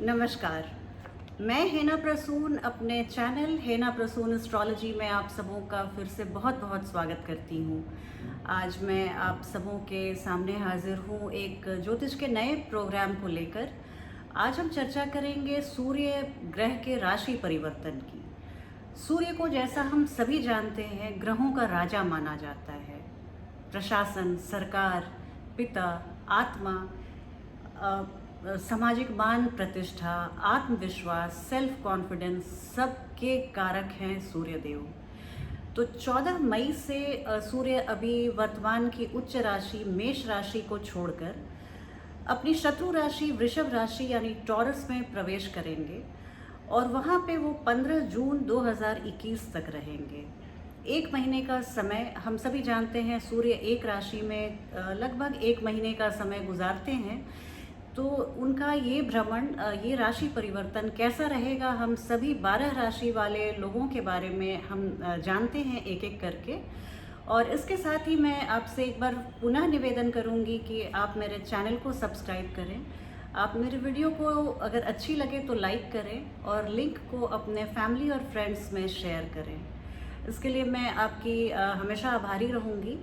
नमस्कार। मैं हेना प्रसून अपने चैनल हेना प्रसून एस्ट्रोलॉजी में आप सबों का फिर से बहुत बहुत स्वागत करती हूँ। आज मैं आप सबों के सामने हाजिर हूँ एक ज्योतिष के नए प्रोग्राम को लेकर। आज हम चर्चा करेंगे सूर्य ग्रह के राशि परिवर्तन की। सूर्य को जैसा हम सभी जानते हैं ग्रहों का राजा माना जाता है। प्रशासन, सरकार, पिता, आत्मा, सामाजिक मान प्रतिष्ठा, आत्मविश्वास, सेल्फ कॉन्फिडेंस सबके कारक हैं सूर्यदेव। तो 14 मई से सूर्य अभी वर्तमान की उच्च राशि मेष राशि को छोड़कर अपनी शत्रु राशि वृषभ राशि यानी टॉरस में प्रवेश करेंगे और वहाँ पे वो 15 जून 2021 तक रहेंगे। एक महीने का समय हम सभी जानते हैं सूर्य एक राशि में लगभग एक महीने का समय गुजारते हैं। तो उनका ये भ्रमण, ये राशि परिवर्तन कैसा रहेगा, हम सभी 12 राशि वाले लोगों के बारे में हम जानते हैं एक एक करके। और इसके साथ ही मैं आपसे एक बार पुनः निवेदन करूंगी कि आप मेरे चैनल को सब्सक्राइब करें। आप मेरे वीडियो को अगर अच्छी लगे तो लाइक करें और लिंक को अपने फैमिली और फ्रेंड्स में शेयर करें। इसके लिए मैं आपकी हमेशा आभारी रहूँगी।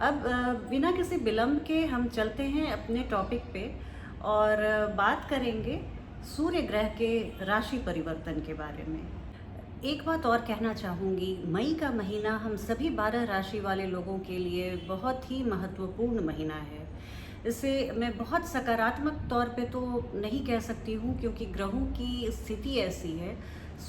अब बिना किसी विलंब के हम चलते हैं अपने टॉपिक पे और बात करेंगे सूर्य ग्रह के राशि परिवर्तन के बारे में। एक बात और कहना चाहूँगी, मई का महीना हम सभी 12 राशि वाले लोगों के लिए बहुत ही महत्वपूर्ण महीना है। इसे मैं बहुत सकारात्मक तौर पे तो नहीं कह सकती हूँ क्योंकि ग्रहों की स्थिति ऐसी है।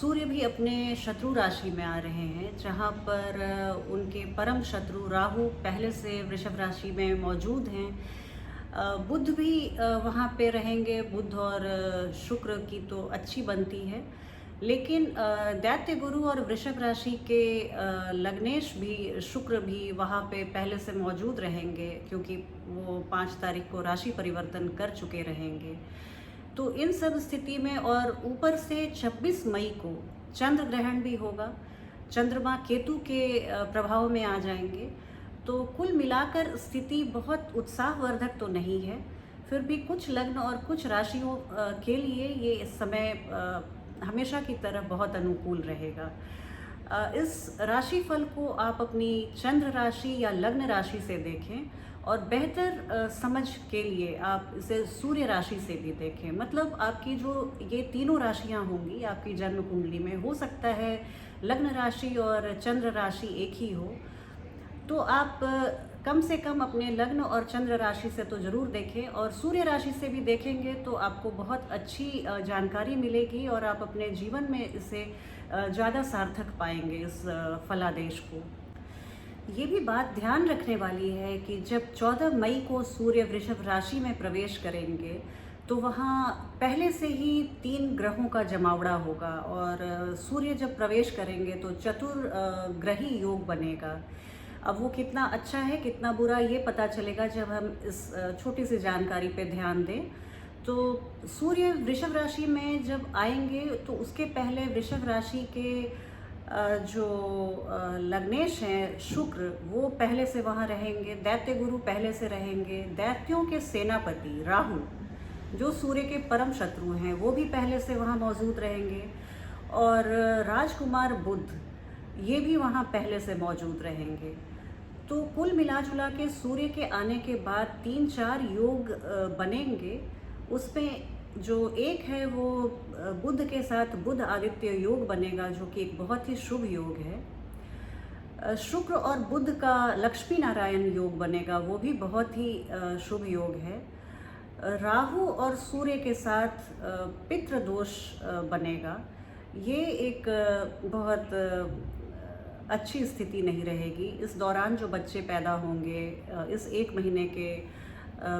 सूर्य भी अपने शत्रु राशि में आ रहे हैं जहाँ पर उनके परम शत्रु राहु पहले से वृषभ राशि में मौजूद हैं। बुध भी वहाँ पे रहेंगे। बुध और शुक्र की तो अच्छी बनती है, लेकिन दैत्य गुरु और वृषभ राशि के लग्नेश भी शुक्र भी वहाँ पे पहले से मौजूद रहेंगे क्योंकि वो 5 तारीख को राशि परिवर्तन कर चुके रहेंगे। तो इन सब स्थिति में और ऊपर से 26 मई को चंद्र ग्रहण भी होगा। चंद्रमा केतु के प्रभाव में आ जाएंगे। तो कुल मिलाकर स्थिति बहुत उत्साहवर्धक तो नहीं है, फिर भी कुछ लग्न और कुछ राशियों के लिए ये इस समय हमेशा की तरह बहुत अनुकूल रहेगा। इस राशिफल को आप अपनी चंद्र राशि या लग्न राशि से देखें और बेहतर समझ के लिए आप इसे सूर्य राशि से भी देखें। मतलब आपकी जो ये तीनों राशियां होंगी आपकी जन्म कुंडली में, हो सकता है लग्न राशि और चंद्र राशि एक ही हो, तो आप कम से कम अपने लग्न और चंद्र राशि से तो ज़रूर देखें और सूर्य राशि से भी देखेंगे तो आपको बहुत अच्छी जानकारी मिलेगी और आप अपने जीवन में इसे ज़्यादा सार्थक पाएंगे इस फलादेश को। ये भी बात ध्यान रखने वाली है कि जब 14 मई को सूर्य वृषभ राशि में प्रवेश करेंगे तो वहाँ पहले से ही 3 ग्रहों का जमावड़ा होगा और सूर्य जब प्रवेश करेंगे तो चतुर्ग्रही योग बनेगा। अब वो कितना अच्छा है कितना बुरा ये पता चलेगा जब हम इस छोटी सी जानकारी पे ध्यान दें। तो सूर्य वृषभ राशि में जब आएंगे तो उसके पहले वृषभ राशि के जो लग्नेश हैं शुक्र, वो पहले से वहाँ रहेंगे। दैत्य गुरु पहले से रहेंगे। दैत्यों के सेनापति राहु जो सूर्य के परम शत्रु हैं वो भी पहले से वहाँ मौजूद रहेंगे और राजकुमार बुध ये भी वहाँ पहले से मौजूद रहेंगे। तो कुल मिला जुला के सूर्य के आने के बाद 3-4 योग बनेंगे। उसमें जो एक है वो बुध के साथ बुध आदित्य योग बनेगा जो कि एक बहुत ही शुभ योग है। शुक्र और बुध का लक्ष्मी नारायण योग बनेगा, वो भी बहुत ही शुभ योग है। राहु और सूर्य के साथ पितृ दोष बनेगा, ये एक बहुत अच्छी स्थिति नहीं रहेगी। इस दौरान जो बच्चे पैदा होंगे इस एक महीने के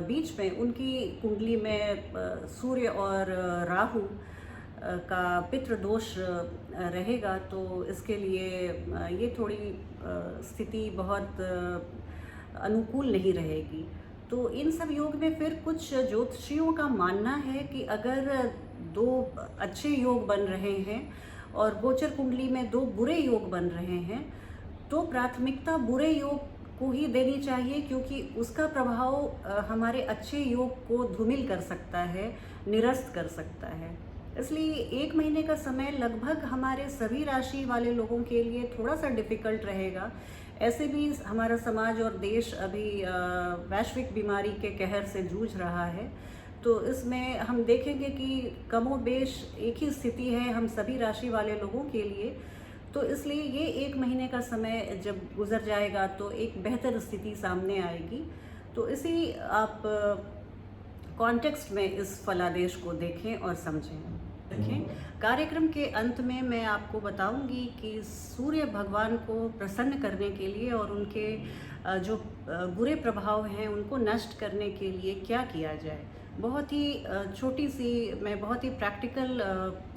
बीच में उनकी कुंडली में सूर्य और राहु का पितृ दोष रहेगा, तो इसके लिए ये थोड़ी स्थिति बहुत अनुकूल नहीं रहेगी। तो इन सब योग में फिर कुछ ज्योतिषियों का मानना है कि अगर 2 अच्छे योग बन रहे हैं और गोचर कुंडली में 2 बुरे योग बन रहे हैं तो प्राथमिकता बुरे योग को ही देनी चाहिए, क्योंकि उसका प्रभाव हमारे अच्छे योग को धूमिल कर सकता है, निरस्त कर सकता है। इसलिए 1 महीने का समय लगभग हमारे सभी राशि वाले लोगों के लिए थोड़ा सा डिफ़िकल्ट रहेगा। ऐसे भी हमारा समाज और देश अभी वैश्विक बीमारी के कहर से जूझ रहा है, तो इसमें हम देखेंगे कि कमोबेश एक ही स्थिति है हम सभी राशि वाले लोगों के लिए। तो इसलिए ये 1 महीने का समय जब गुजर जाएगा तो एक बेहतर स्थिति सामने आएगी। तो इसी आप कॉन्टेक्स्ट में इस फलादेश को देखें और समझें। देखें, कार्यक्रम के अंत में मैं आपको बताऊंगी कि सूर्य भगवान को प्रसन्न करने के लिए और उनके जो बुरे प्रभाव हैं उनको नष्ट करने के लिए क्या किया जाए। बहुत ही छोटी सी मैं बहुत ही प्रैक्टिकल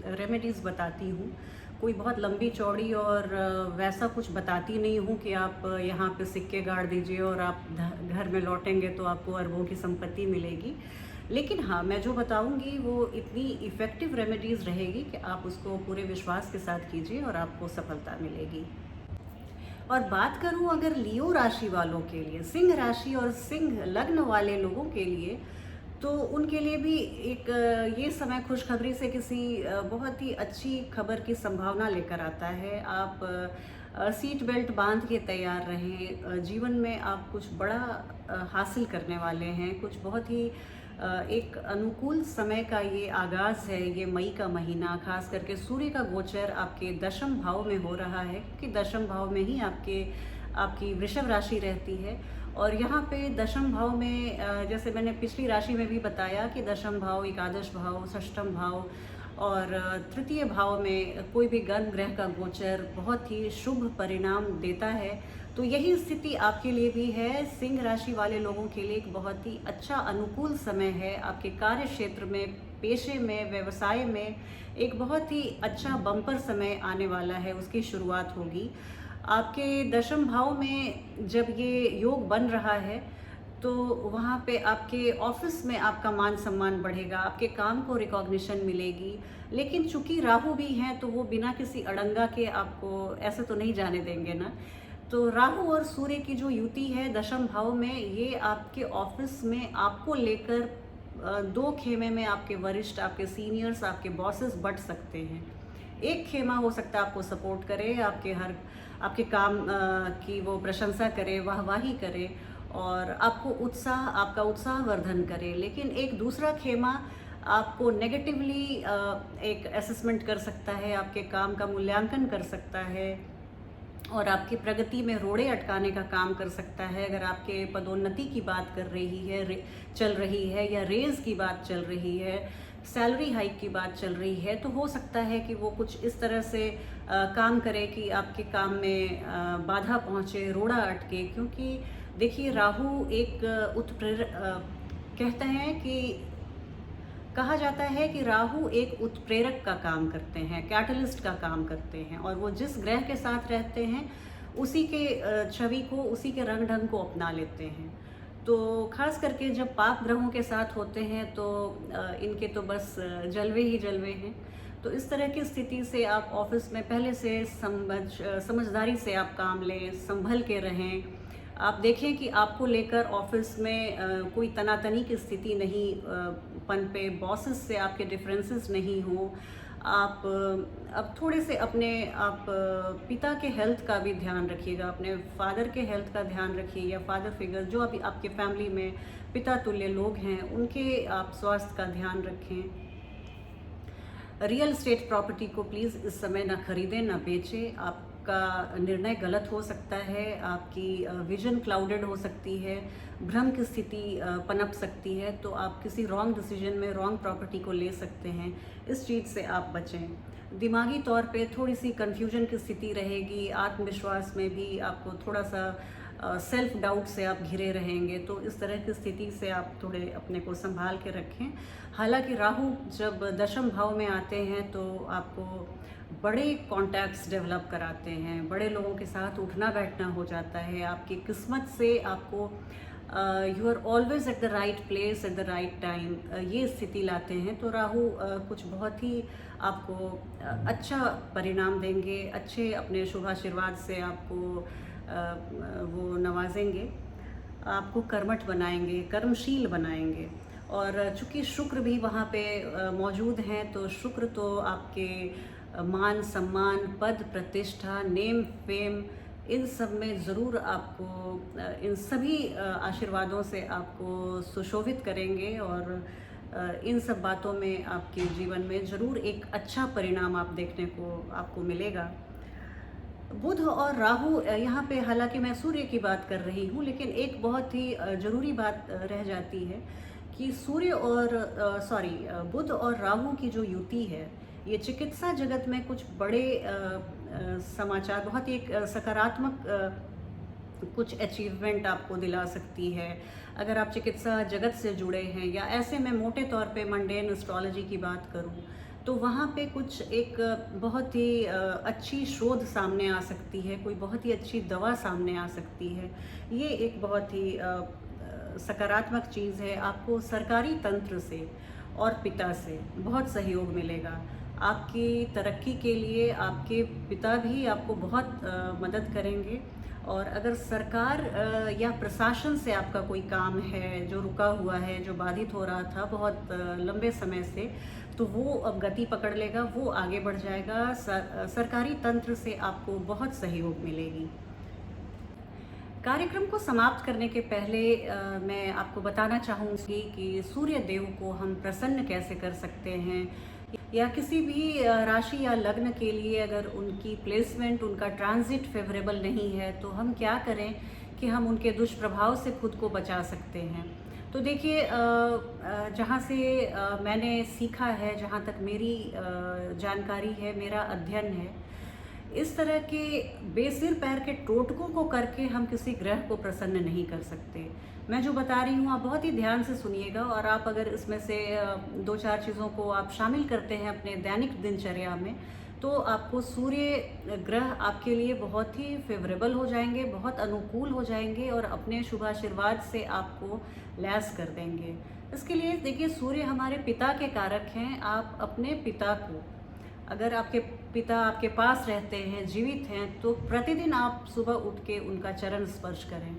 रेमेडीज़ बताती हूँ। कोई बहुत लंबी चौड़ी और वैसा कुछ बताती नहीं हूँ कि आप यहाँ पे सिक्के गाड़ दीजिए और आप घर में लौटेंगे तो आपको अरबों की संपत्ति मिलेगी। लेकिन हाँ, मैं जो बताऊँगी वो इतनी इफ़ेक्टिव रेमेडीज़ रहेगी कि आप उसको पूरे विश्वास के साथ कीजिए और आपको सफलता मिलेगी। और बात करूँ अगर लियो राशि वालों के लिए, सिंह राशि और सिंह लग्न वाले लोगों के लिए, तो उनके लिए भी एक ये समय खुशखबरी से किसी बहुत ही अच्छी खबर की संभावना लेकर आता है। आप सीट बेल्ट बांध के तैयार रहें। जीवन में आप कुछ बड़ा हासिल करने वाले हैं। कुछ बहुत ही एक अनुकूल समय का ये आगाज़ है, ये मई का महीना। खास करके सूर्य का गोचर आपके दशम भाव में हो रहा है, क्योंकि दशम भाव में ही आपकी वृषभ राशि रहती है। और यहाँ पे दशम भाव में जैसे मैंने पिछली राशि में भी बताया कि दशम भाव, एकादश भाव, षष्ठम भाव और तृतीय भाव में कोई भी गर्म ग्रह का गोचर बहुत ही शुभ परिणाम देता है। तो यही स्थिति आपके लिए भी है। सिंह राशि वाले लोगों के लिए एक बहुत ही अच्छा अनुकूल समय है। आपके कार्य क्षेत्र में, पेशे में, व्यवसाय में एक बहुत ही अच्छा बम्पर समय आने वाला है, उसकी शुरुआत होगी। आपके दशम भाव में जब ये योग बन रहा है तो वहाँ पे आपके ऑफिस में आपका मान सम्मान बढ़ेगा, आपके काम को रिकॉग्निशन मिलेगी। लेकिन चूंकि राहु भी हैं तो वो बिना किसी अड़ंगा के आपको ऐसे तो नहीं जाने देंगे ना। तो राहु और सूर्य की जो युति है दशम भाव में, ये आपके ऑफिस में आपको लेकर 2 खेमे में आपके वरिष्ठ, आपके सीनियर्स, आपके बॉसेस बंट सकते हैं। एक खेमा हो सकता है आपको सपोर्ट करे, आपके काम की वो प्रशंसा करे, वाहवाही करे और आपका उत्साहवर्धन करे। लेकिन एक दूसरा खेमा आपको नेगेटिवली एक असेसमेंट कर सकता है, आपके काम का मूल्यांकन कर सकता है और आपकी प्रगति में रोड़े अटकाने का काम कर सकता है। अगर आपके पदोन्नति की बात चल रही है या रेज की बात चल रही है, सैलरी हाइक की बात चल रही है, तो हो सकता है कि वो कुछ इस तरह से काम करे कि आपके काम में बाधा पहुँचे, रोड़ा अटके। क्योंकि देखिए, राहु एक कहते हैं कि कहा जाता है कि राहु एक उत्प्रेरक का काम करते हैं, कैटलिस्ट का काम करते हैं, और वो जिस ग्रह के साथ रहते हैं उसी के छवि को, उसी के रंग ढंग को अपना लेते हैं। तो खास करके जब पाप ग्रहों के साथ होते हैं तो इनके तो बस जलवे ही जलवे हैं। तो इस तरह की स्थिति से आप ऑफिस में पहले से समझदारी से आप काम लें, संभल के रहें। आप देखें कि आपको लेकर ऑफिस में कोई तनातनी की स्थिति नहीं पनपे, बॉसेस से आपके डिफरेंसेस नहीं हो। आप अब थोड़े से आप पिता के हेल्थ का भी ध्यान रखिएगा, अपने फादर के हेल्थ का ध्यान रखिए, या फादर फिगर जो अभी आपके फैमिली में पिता तुल्य लोग हैं उनके आप स्वास्थ्य का ध्यान रखें। रियल एस्टेट प्रॉपर्टी को प्लीज़ इस समय ना खरीदें ना बेचें। आपका निर्णय गलत हो सकता है, आपकी विजन क्लाउडेड हो सकती है, भ्रम की स्थिति पनप सकती है। तो आप किसी रॉन्ग डिसीजन में रॉन्ग प्रॉपर्टी को ले सकते हैं। इस चीज़ से आप बचें। दिमागी तौर पे थोड़ी सी कन्फ्यूजन की स्थिति रहेगी। आत्मविश्वास में भी आपको थोड़ा सा सेल्फ डाउट से आप घिरे रहेंगे। तो इस तरह की स्थिति से आप थोड़े अपने को संभाल के रखें। हालांकि राहु जब दशम भाव में आते हैं तो आपको बड़े कॉन्टैक्ट्स डेवलप कराते हैं, बड़े लोगों के साथ उठना बैठना हो जाता है। आपकी किस्मत से आपको you are always at the right place at the right time, ये स्थिति लाते हैं। तो राहु कुछ बहुत ही आपको अच्छा परिणाम देंगे, अच्छे अपने शुभाशीर्वाद से आपको वो नवाजेंगे, आपको कर्मठ बनाएंगे, कर्मशील बनाएंगे। और चूँकि शुक्र भी वहाँ पे मौजूद हैं, तो शुक्र तो आपके मान सम्मान, पद प्रतिष्ठा, नेम फेम, इन सब में ज़रूर आपको इन सभी आशीर्वादों से आपको सुशोभित करेंगे। और इन सब बातों में आपके जीवन में ज़रूर एक अच्छा परिणाम आप देखने को आपको मिलेगा। बुध और राहु, यहाँ पे हालांकि मैं सूर्य की बात कर रही हूँ, लेकिन एक बहुत ही ज़रूरी बात रह जाती है कि सूर्य और बुध और राहु की जो युति है, ये चिकित्सा जगत में कुछ बड़े समाचार, बहुत ही एक सकारात्मक कुछ अचीवमेंट आपको दिला सकती है। अगर आप चिकित्सा जगत से जुड़े हैं, या ऐसे मैं मोटे तौर पे मंडेन एस्ट्रोलॉजी की बात करूं, तो वहाँ पे कुछ एक बहुत ही अच्छी शोध सामने आ सकती है, कोई बहुत ही अच्छी दवा सामने आ सकती है। ये एक बहुत ही सकारात्मक चीज़ है। आपको सरकारी तंत्र से और पिता से बहुत सहयोग मिलेगा। आपकी तरक्की के लिए आपके पिता भी आपको बहुत मदद करेंगे। और अगर सरकार या प्रशासन से आपका कोई काम है जो रुका हुआ है, जो बाधित हो रहा था बहुत लंबे समय से, तो वो अब गति पकड़ लेगा, वो आगे बढ़ जाएगा। सरकारी तंत्र से आपको बहुत सहयोग मिलेगी। कार्यक्रम को समाप्त करने के पहले मैं आपको बताना चाहूँगी कि सूर्य देव को हम प्रसन्न कैसे कर सकते हैं, या किसी भी राशि या लग्न के लिए अगर उनकी प्लेसमेंट, उनका ट्रांजिट फेवरेबल नहीं है, तो हम क्या करें कि हम उनके दुष्प्रभाव से खुद को बचा सकते हैं। तो देखिए, जहाँ से मैंने सीखा है, जहाँ तक मेरी जानकारी है, मेरा अध्ययन है, इस तरह के बेसिर पैर के टोटकों को करके हम किसी ग्रह को प्रसन्न नहीं कर सकते। मैं जो बता रही हूँ आप बहुत ही ध्यान से सुनिएगा, और आप अगर इसमें से 2-4 चीज़ों को आप शामिल करते हैं अपने दैनिक दिनचर्या में, तो आपको सूर्य ग्रह आपके लिए बहुत ही फेवरेबल हो जाएंगे, बहुत अनुकूल हो जाएंगे, और अपने शुभाशीर्वाद से आपको लैस कर देंगे। इसके लिए देखिए, सूर्य हमारे पिता के कारक हैं। आप अपने पिता को, अगर आपके पिता आपके पास रहते हैं, जीवित हैं, तो प्रतिदिन आप सुबह उठ के उनका चरण स्पर्श करें,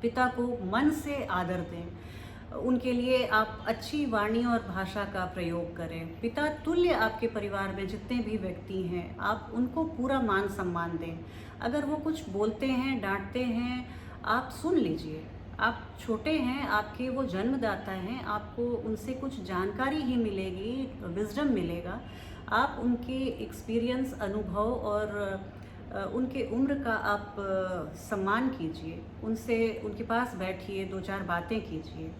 पिता को मन से आदर दें, उनके लिए आप अच्छी वाणी और भाषा का प्रयोग करें। पिता तुल्य आपके परिवार में जितने भी व्यक्ति हैं, आप उनको पूरा मान सम्मान दें। अगर वो कुछ बोलते हैं, डांटते हैं, आप सुन लीजिए। आप छोटे हैं, आपके वो जन्मदाता हैं, आपको उनसे कुछ जानकारी ही मिलेगी, विजडम मिलेगा। आप उनके एक्सपीरियंस, अनुभव और उनके उम्र का आप सम्मान कीजिए, उनसे उनके पास बैठिए, 2-4 बातें कीजिए।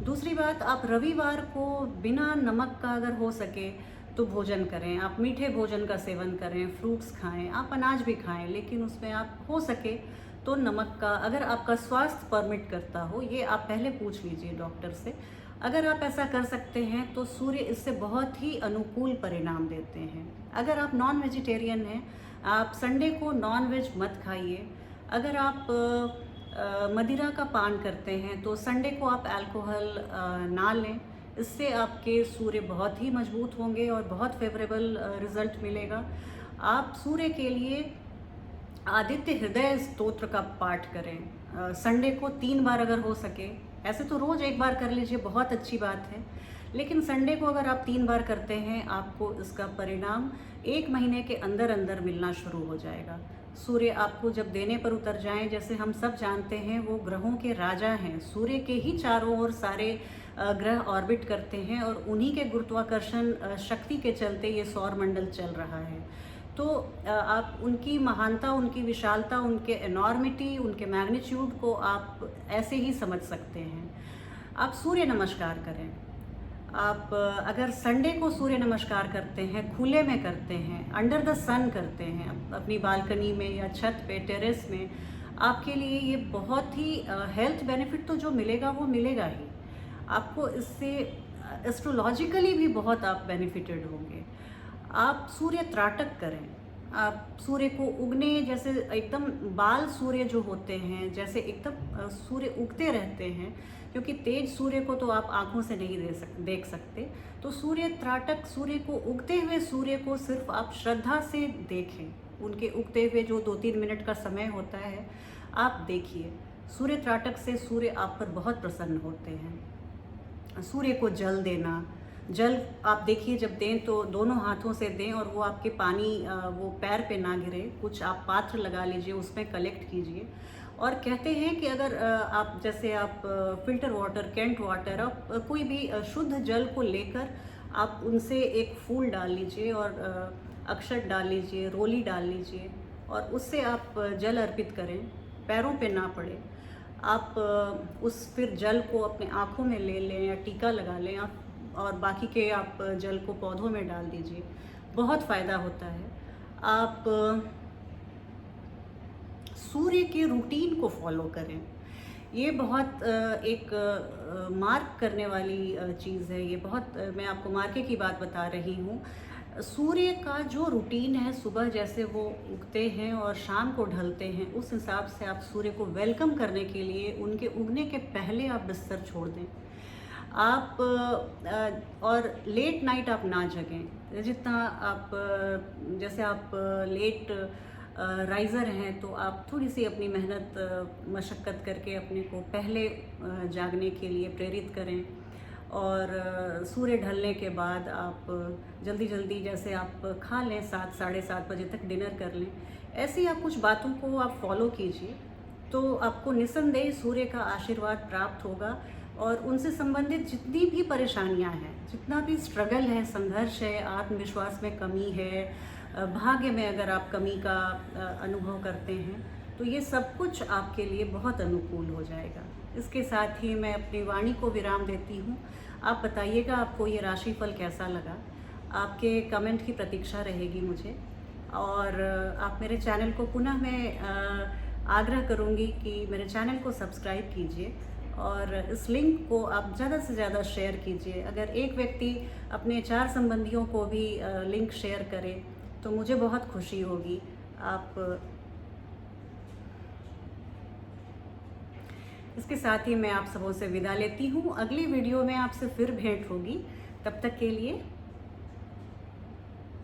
दूसरी बात, आप रविवार को बिना नमक का अगर हो सके तो भोजन करें। आप मीठे भोजन का सेवन करें, फ्रूट्स खाएं, आप अनाज भी खाएं, लेकिन उसमें आप हो सके तो नमक का, अगर आपका स्वास्थ्य परमिट करता हो, ये आप पहले पूछ लीजिए डॉक्टर से। अगर आप ऐसा कर सकते हैं तो सूर्य इससे बहुत ही अनुकूल परिणाम देते हैं। अगर आप नॉन वेजिटेरियन हैं, आप संडे को नॉन वेज मत खाइए। अगर आप मदिरा का पान करते हैं, तो संडे को आप अल्कोहल ना लें। इससे आपके सूर्य बहुत ही मजबूत होंगे और बहुत फेवरेबल रिजल्ट मिलेगा। आप सूर्य के लिए आदित्य हृदय स्तोत्र का पाठ करें संडे को 3 बार अगर हो सके। ऐसे तो रोज़ 1 बार कर लीजिए, बहुत अच्छी बात है, लेकिन संडे को अगर आप 3 बार करते हैं, आपको इसका परिणाम 1 महीने के अंदर अंदर मिलना शुरू हो जाएगा। सूर्य आपको जब देने पर उतर जाएं, जैसे हम सब जानते हैं, वो ग्रहों के राजा हैं। सूर्य के ही चारों ओर सारे ग्रह ऑर्बिट करते हैं, और उन्हीं के गुरुत्वाकर्षण शक्ति के चलते ये सौर मंडल चल रहा है। तो आप उनकी महानता, उनकी विशालता, उनके एनॉर्मिटी, उनके मैग्नीट्यूड को आप ऐसे ही समझ सकते हैं। आप सूर्य नमस्कार करें। आप अगर संडे को सूर्य नमस्कार करते हैं, खुले में करते हैं, अंडर द सन करते हैं, अपनी बालकनी में या छत पे, टेरेस में, आपके लिए ये बहुत ही हेल्थ बेनिफिट तो जो मिलेगा वो मिलेगा ही। आपको इससे एस्ट्रोलॉजिकली भी बहुत आप बेनिफिटेड होंगे। आप सूर्य त्राटक करें। आप सूर्य को उगने, जैसे एकदम बाल सूर्य जो होते हैं, जैसे एकदम सूर्य उगते रहते हैं, क्योंकि तेज सूर्य को तो आप आंखों से नहीं देख सकते। तो सूर्य त्राटक, सूर्य को, उगते हुए सूर्य को सिर्फ आप श्रद्धा से देखें, उनके उगते हुए जो 2-3 मिनट का समय होता है, आप देखिए सूर्य त्राटक से सूर्य आप पर बहुत प्रसन्न होते हैं। सूर्य को जल देना, जल आप देखिए जब दें तो दोनों हाथों से दें और वो आपके पानी वो पैर पे ना गिरे, कुछ आप पात्र लगा लीजिए, उसमें कलेक्ट कीजिए। और कहते हैं कि अगर आप जैसे आप फ़िल्टर वाटर, कैंट वाटर, आप कोई भी शुद्ध जल को लेकर आप उनसे एक फूल डाल लीजिए और अक्षत डाल लीजिए, रोली डाल लीजिए और उससे आप जल अर्पित करें, पैरों पे ना पड़े। आप उस फिर जल को अपने आँखों में ले लें या टीका लगा लें आप, और बाकी के आप जल को पौधों में डाल दीजिए, बहुत फ़ायदा होता है। आप सूर्य के रूटीन को फॉलो करें, ये बहुत एक मार्क करने वाली चीज़ है। ये बहुत मैं आपको मार्के की बात बता रही हूँ। सूर्य का जो रूटीन है, सुबह जैसे वो उगते हैं और शाम को ढलते हैं, उस हिसाब से आप सूर्य को वेलकम करने के लिए उनके उगने के पहले आप बिस्तर छोड़ दें। आप और लेट नाइट आप ना जगें। जितना आप जैसे आप लेट राइज़र हैं तो आप थोड़ी सी अपनी मेहनत मशक्क़त करके अपने को पहले जागने के लिए प्रेरित करें। और सूर्य ढलने के बाद आप जल्दी जल्दी जैसे आप खा लें, 7 साढ़े 7 बजे तक डिनर कर लें। ऐसी आप कुछ बातों को आप फॉलो कीजिए तो आपको निस्संदेह सूर्य का आशीर्वाद प्राप्त होगा। और उनसे संबंधित जितनी भी परेशानियां हैं, जितना भी स्ट्रगल है, संघर्ष है, आत्मविश्वास में कमी है, भाग्य में अगर आप कमी का अनुभव करते हैं, तो ये सब कुछ आपके लिए बहुत अनुकूल हो जाएगा। इसके साथ ही मैं अपनी वाणी को विराम देती हूँ। आप बताइएगा आपको ये राशिफल कैसा लगा। आपके कमेंट की प्रतीक्षा रहेगी मुझे। और आप मेरे चैनल को पुनः मैं आग्रह करूँगी कि मेरे चैनल को सब्सक्राइब कीजिए और इस लिंक को आप ज़्यादा से ज़्यादा शेयर कीजिए। अगर एक व्यक्ति अपने 4 संबंधियों को भी लिंक शेयर करे तो मुझे बहुत खुशी होगी। आप इसके साथ ही मैं आप सबों से विदा लेती हूँ। अगली वीडियो में आपसे फिर भेंट होगी। तब तक के लिए